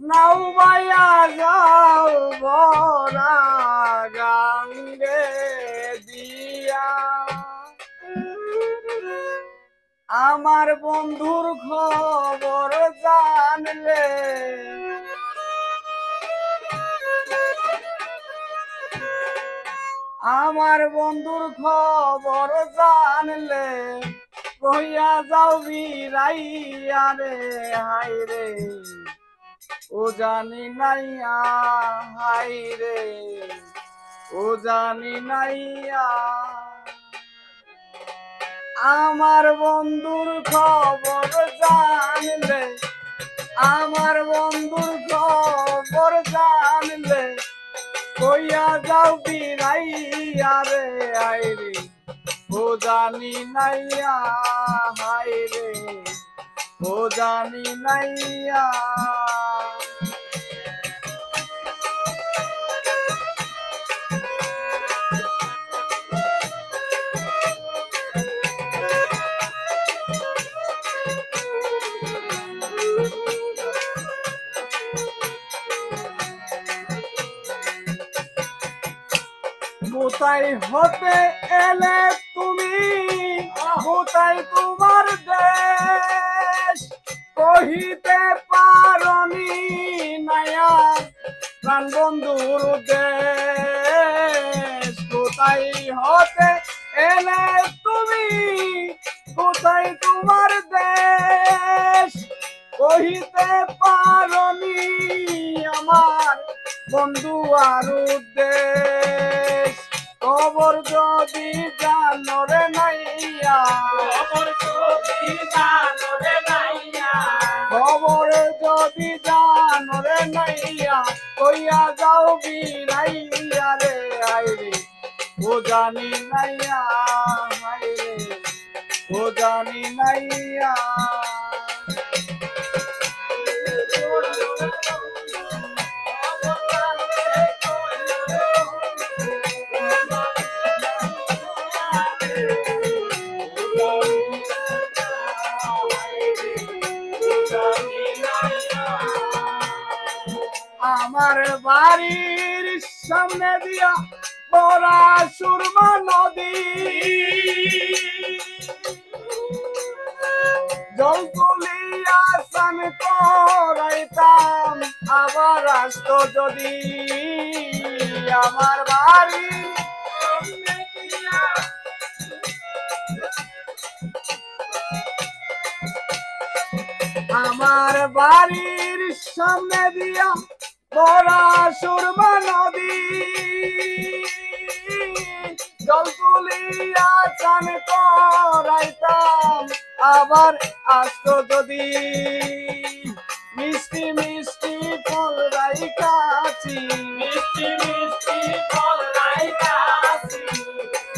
নাও বাইয়া যাও বরা গাঙ্গে দিয়া আমার বন্ধুর খবর জানলে আমার বন্ধুর খবর জানলে কইয়া যাও বিরাইয়া রে হাই রে ও জানি নাইয়া হাই রে ও জানি নাইয়া আমার বন্ধুর খবর জানলে আমার বন্ধুর খবর জানলে কইয়া যাও বিরাইয়া রে হাই রে ও জানি নাইয়া হাই রে ও জানি নাইয়া কোথায় হতে এলে তুমি কোথায় তোমার দেশ কহিতে পারনি নায়া প্রাণ বন্ধুর দেশ কোথায় হতে এলে তুমি কোথায় তোমার দেশ কহিতে পারনি আমার বন্ধু আর উদ্দেশ খবর যদি জানো রে নাইয়া খবর যদি জানো রে নাইয়া খবর যদি জানো রে নাইয়া কইয়া যাও বিরাইয়া রে আই রে ও জানি নাইয়া আই রে ও জানি নাইয়া আমার বাড়ির সামনে দিয়া বড়া সুরমা নদী জল তুলিয়া স্নান করাইতাম আবার আসতো যদি আমার বাড়ি আমার বাড়ির সামনে দিয়া বড়া সুরমা নদী জল তুলিয়া চান করাইতাম আবার আসতো যদি মিষ্টি মিষ্টি ফল রাইকাছি মিষ্টি মিষ্টি ফল রাইকাছি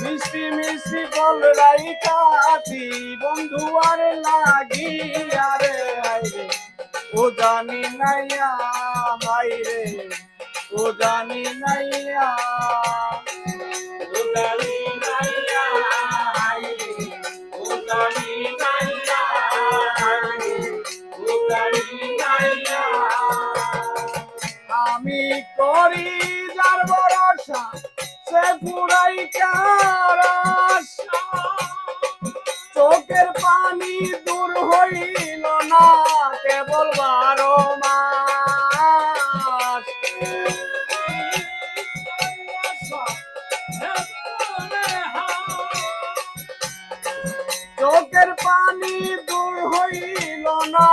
মিষ্টি মিষ্টি ফল রাইকাছি বন্ধু আর লাগিয়া রে আইরে ও জানি নাইয়া হাই রে ও জানি নাইয়া ও জানি নাইয়া হাই রে ও জানি নাইয়া হাই রে ও জানি নাইয়া আমি করি যার ভরসা সে পুরাই কারাশা চোখের পানি দূর হইল না কেবল 12 মাস চোখের পানি দূর হইল না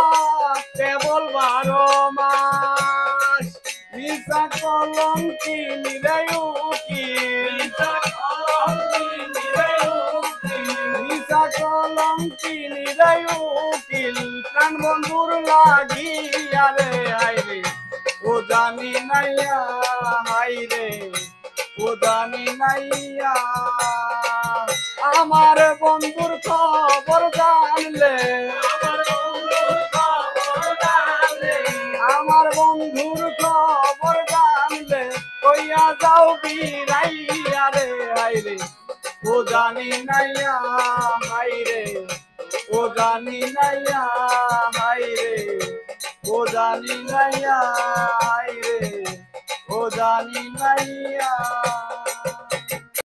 কেবল 12 মাস মিশা কলঙ্কি নিরাই উকিল মিশা কলঙ্কি নিরাই উকিল প্রাণ বন্ধুর লাগিয়া রে হাই রে ও জানি নাইয়া হাই রে ও জানি নাইয়া আমার বন্ধুর খবর জানলে আমার বন্ধুর খবর জানলে কইয়া যাও বিরাইয়া রে হাই রে ও জানি নাইয়া হাই রে ও জানি নাইয়া হাই রে ও জানি নাইয়া রে ও জানি নাইয়া